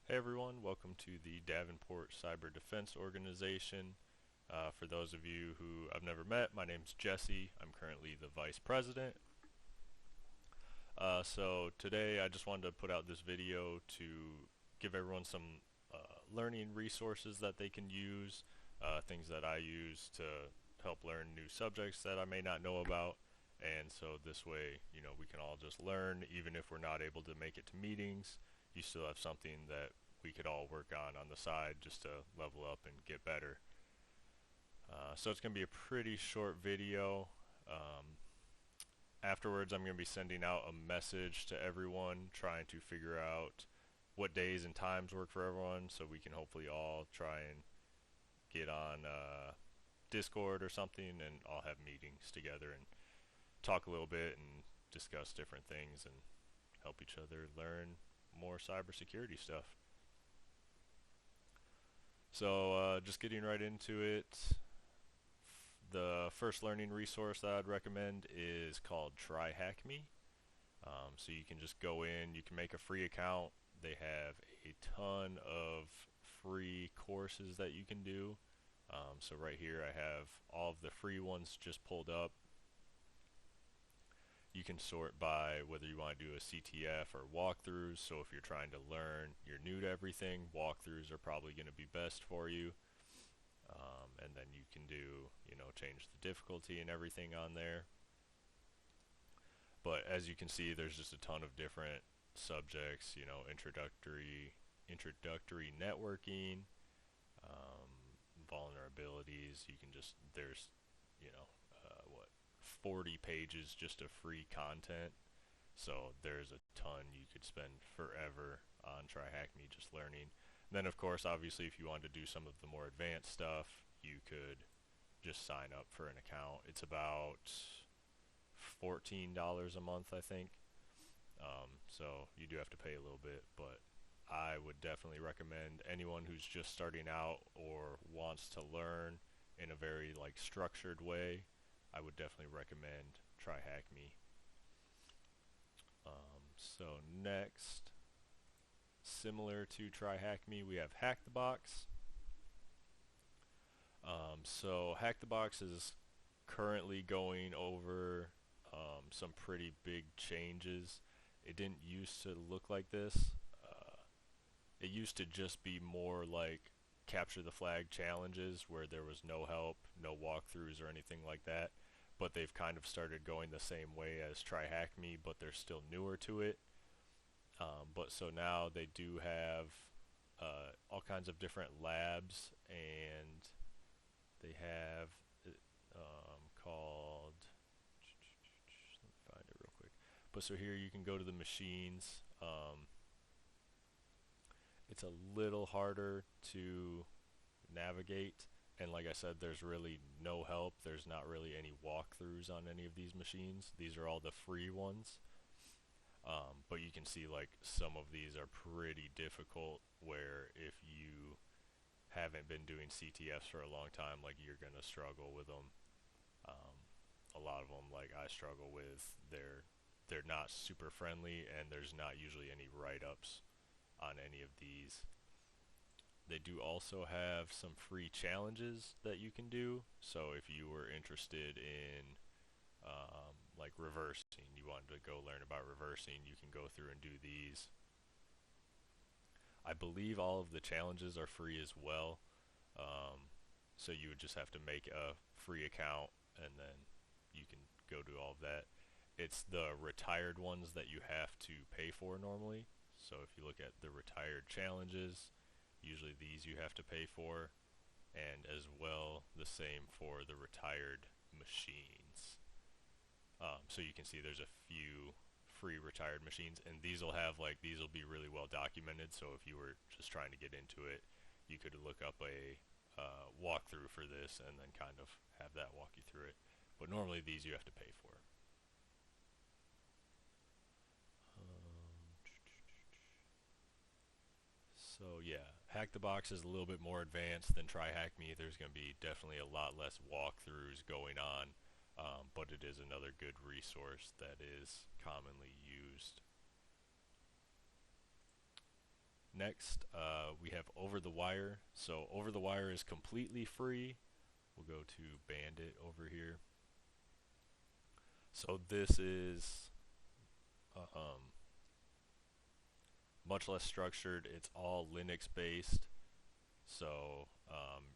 Hey everyone, welcome to the Davenport Cyber Defense Organization. For those of you who I've never met, my name's Jesse. I'm currently the Vice President. So today I just wanted to put out this video to give everyone some learning resources that they can use, things that I use to help learn new subjects that I may not know about. And so this way, we can all just learn, even if we're not able to make it to meetings. You still have something that we could all work on the side just to level up and get better. So it's going to be a pretty short video. Afterwards, I'm going to be sending out a message to everyone trying to figure out what days and times work for everyone so we can hopefully all try and get on Discord or something and all have meetings together and talk a little bit and discuss different things and help each other learn more cybersecurity stuff. So just getting right into it, the first learning resource that I'd recommend is called Try Hack Me. So you can just go in, you can make a free account. They have a ton of free courses that you can do. So right here I have all of the free ones just pulled up. You can sort by whether you want to do a CTF or walkthroughs. So if you're trying to learn, you're new to everything, walkthroughs are probably going to be best for you. And then you can do, change the difficulty and everything on there. But as you can see, there's just a ton of different subjects, introductory networking, vulnerabilities. You can just, there's, 40 pages just of free content. So there's a ton you could spend forever on Try Hack Me just learning. And then of course, obviously, if you want to do some of the more advanced stuff, you could just sign up for an account. It's about $14 a month, I think. So you do have to pay a little bit, but I would definitely recommend anyone who's just starting out or wants to learn in a very structured way. I would definitely recommend Try Hack Me. So next, similar to Try Hack Me, we have Hack the Box. So Hack the Box is currently going over some pretty big changes. It didn't used to look like this. It used to just be more like capture the flag challenges where there was no help, no walkthroughs or anything like that. But they've kind of started going the same way as Try Hack Me, but they're still newer to it. But so now they do have all kinds of different labs, and they have called, let me find it real quick. But so here you can go to the machines. It's a little harder to navigate, and like I said, there's really no help. There's not really any walkthroughs on any of these machines. These are all the free ones. But you can see some of these are pretty difficult, where if you haven't been doing CTFs for a long time, you're gonna struggle with them. A lot of them, I struggle with, they're not super friendly, and there's not usually any write-ups on any of these. They do also have some free challenges that you can do. So if you were interested in reversing, you wanted to go learn about reversing, you can go through and do these. I believe all of the challenges are free as well. So you would just have to make a free account and then you can go do all of that. It's the retired ones that you have to pay for normally. So if you look at the retired challenges, usually these you have to pay for, and as well the same for the retired machines. So you can see there's a few free retired machines, and these will have these will be really well documented. So if you were just trying to get into it, you could look up a walkthrough for this and then kind of have that walk you through it. But normally these you have to pay for. So yeah, Hack the Box is a little bit more advanced than Try Hack Me. There's going to be definitely a lot less walkthroughs going on, but it is another good resource that is commonly used. next, we have Over the Wire. So Over the Wire is completely free. We'll go to Bandit over here. So this is um, much less structured. It's all Linux based. So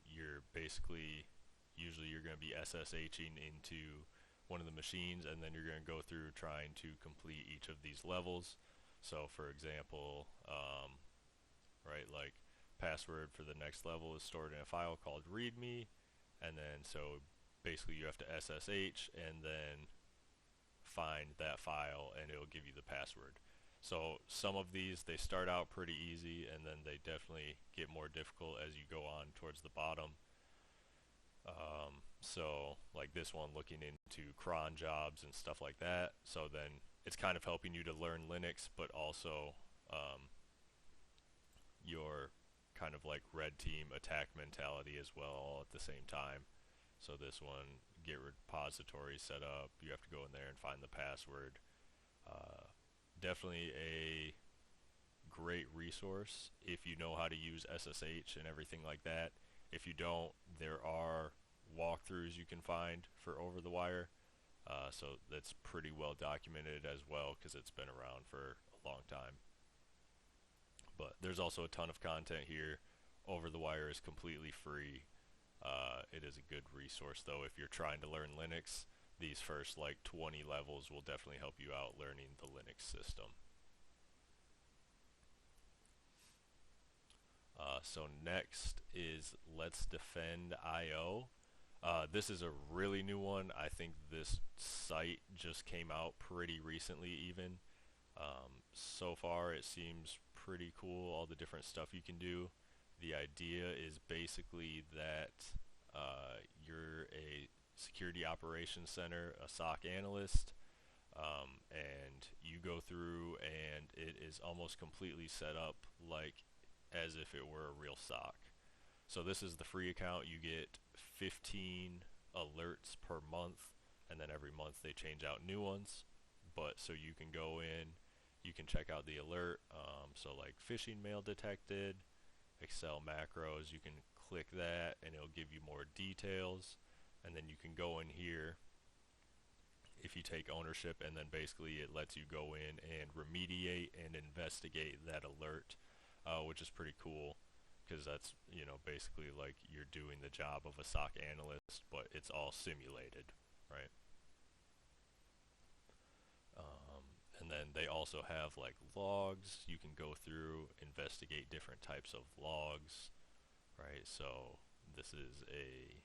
you're basically, usually you're going to be SSHing into one of the machines, and then you're going to go through trying to complete each of these levels. So for example, right, like password for the next level is stored in a file called readme, and then so basically you have to SSH and then find that file and it'll give you the password. So some of these, they start out pretty easy and then they definitely get more difficult as you go on towards the bottom. So like this one, looking into cron jobs and stuff like that. So then it's kind of helping you to learn Linux, but also your kind of like red team attack mentality as well, all at the same time. So this one, get repository set up, you have to go in there and find the password. Definitely a great resource if you know how to use SSH and everything like that. If you don't, there are walkthroughs you can find for Over the Wire. So that's pretty well documented as well because it's been around for a long time. But there's also a ton of content here. Over the Wire is completely free. It is a good resource though if you're trying to learn Linux. These first like 20 levels will definitely help you out learning the Linux system. So next is Let's Defend IO. This is a really new one. I think this site just came out pretty recently even. So far it seems pretty cool, all the different stuff you can do. The idea is basically that you're a security operations center, a SOC analyst, and you go through and it is almost completely set up like as if it were a real SOC. So this is the free account. You get 15 alerts per month, and then every month they change out new ones. But so you can go in, you can check out the alert. So like phishing mail detected, Excel macros, you can click that and it'll give you more details. And then you can go in here if you take ownership, and then basically it lets you go in and remediate and investigate that alert, which is pretty cool because that's, you know, basically like you're doing the job of a SOC analyst, but it's all simulated, right? And then they also have like logs. You can go through, investigate different types of logs, right? So this is a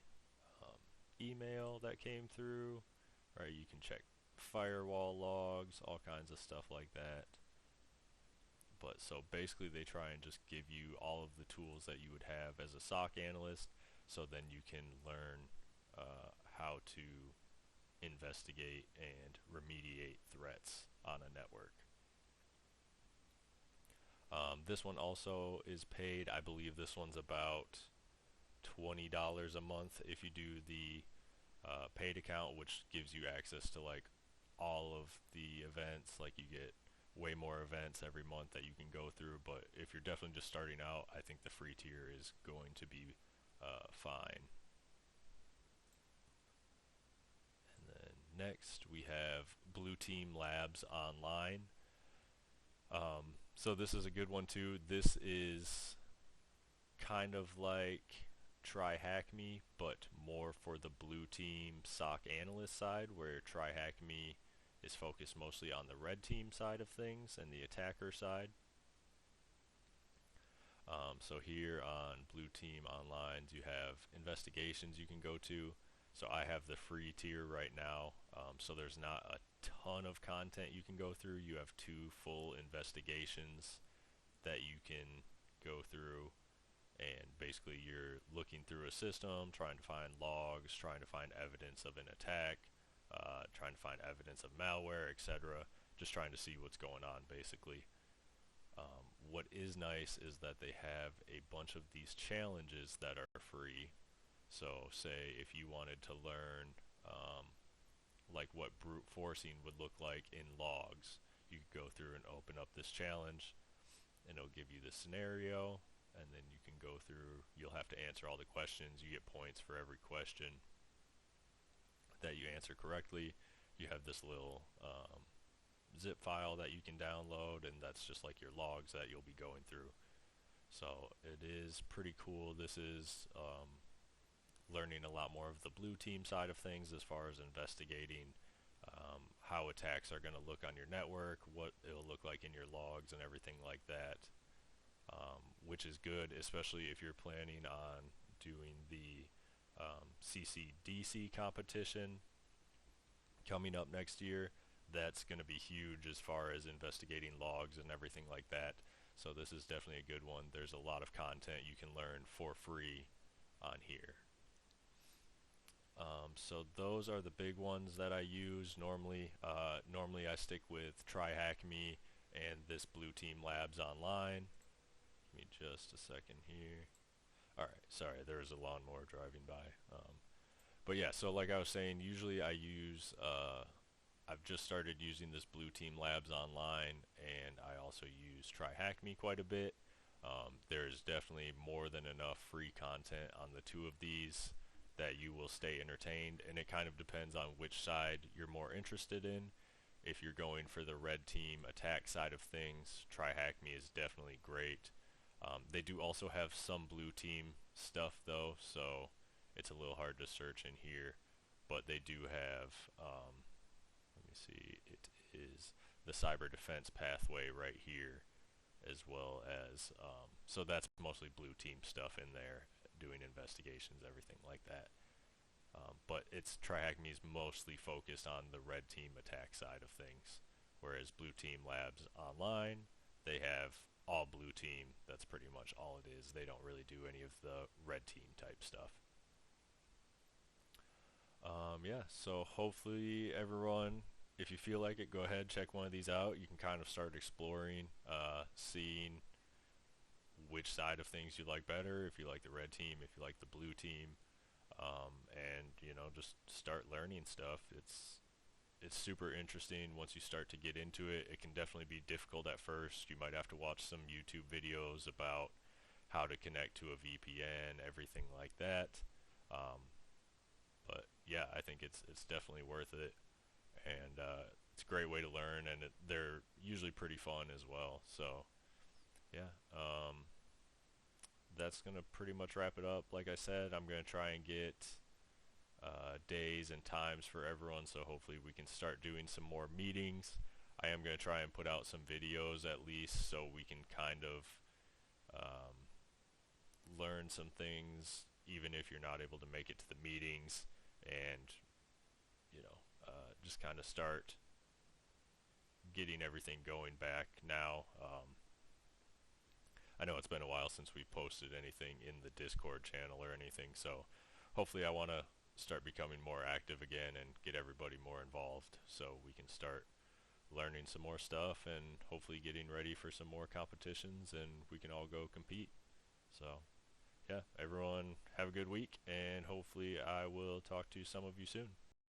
email that came through, right? You can check firewall logs, all kinds of stuff like that. But so basically they try and just give you all of the tools that you would have as a SOC analyst, so then you can learn how to investigate and remediate threats on a network. This one also is paid. I believe this one's about $20 a month if you do the paid account, which gives you access to like all of the events. Like you get way more events every month that you can go through. But if you're definitely just starting out, I think the free tier is going to be fine. And then next we have Blue Team Labs Online. So this is a good one too. This is kind of like Try Hack Me, but more for the blue team SOC analyst side, where Try Hack Me is focused mostly on the red team side of things and the attacker side. So here on Blue Team Online, you have investigations you can go to. So I have the free tier right now, so there's not a ton of content you can go through. You have 2 full investigations that you can go through, and basically you're looking through a system, trying to find logs, trying to find evidence of an attack, trying to find evidence of malware, etc. Just trying to see what's going on basically. What is nice is that they have a bunch of these challenges that are free. So say if you wanted to learn like what brute forcing would look like in logs, you could go through and open up this challenge, and it'll give you the scenario, and then you can go through, you'll have to answer all the questions. You get points for every question that you answer correctly. You have this little zip file that you can download, and that's just like your logs that you'll be going through. So it is pretty cool. This is learning a lot more of the blue team side of things as far as investigating how attacks are going to look on your network, what it'll look like in your logs and everything like that, which is good, especially if you're planning on doing the CCDC competition coming up next year. That's going to be huge as far as investigating logs and everything like that. So this is definitely a good one. There's a lot of content you can learn for free on here. So those are the big ones that I use normally. Normally I stick with TryHackMe and this Blue Team Labs online. Give me just a second here. Alright, sorry, there's a lawnmower driving by. But yeah, so like I was saying, usually I use, I've just started using this Blue Team Labs online, and I also use TryHackMe quite a bit. There's definitely more than enough free content on the two of these that you will stay entertained, and it kind of depends on which side you're more interested in. If you're going for the red team attack side of things, TryHackMe is definitely great. They do also have some blue team stuff though, so it's a little hard to search in here, but they do have, let me see, it is the cyber defense pathway right here, as well as, so that's mostly blue team stuff in there, doing investigations, everything like that. But it's TryHackMe is mostly focused on the red team attack side of things, whereas Blue Team Labs online, they have all blue team. That's pretty much all it is. They don't really do any of the red team type stuff. Yeah, so hopefully everyone, if you feel like it, go ahead, check one of these out. You can kind of start exploring, seeing which side of things you like better, if you like the red team, if you like the blue team, and you know, just start learning stuff. It's super interesting once you start to get into it. It can definitely be difficult at first. You might have to watch some YouTube videos about how to connect to a VPN, everything like that. But yeah, I think it's definitely worth it, and it's a great way to learn, and they're usually pretty fun as well. So yeah, that's gonna pretty much wrap it up. Like I said, I'm gonna try and get days and times for everyone, so hopefully we can start doing some more meetings. I am gonna try and put out some videos at least, so we can kind of learn some things, even if you're not able to make it to the meetings, and you know, just kind of start getting everything going back now. I know it's been a while since we posted anything in the Discord channel or anything, so hopefully I want to start becoming more active again and get everybody more involved so we can start learning some more stuff and hopefully getting ready for some more competitions and we can all go compete. So yeah, everyone have a good week, and hopefully I will talk to some of you soon.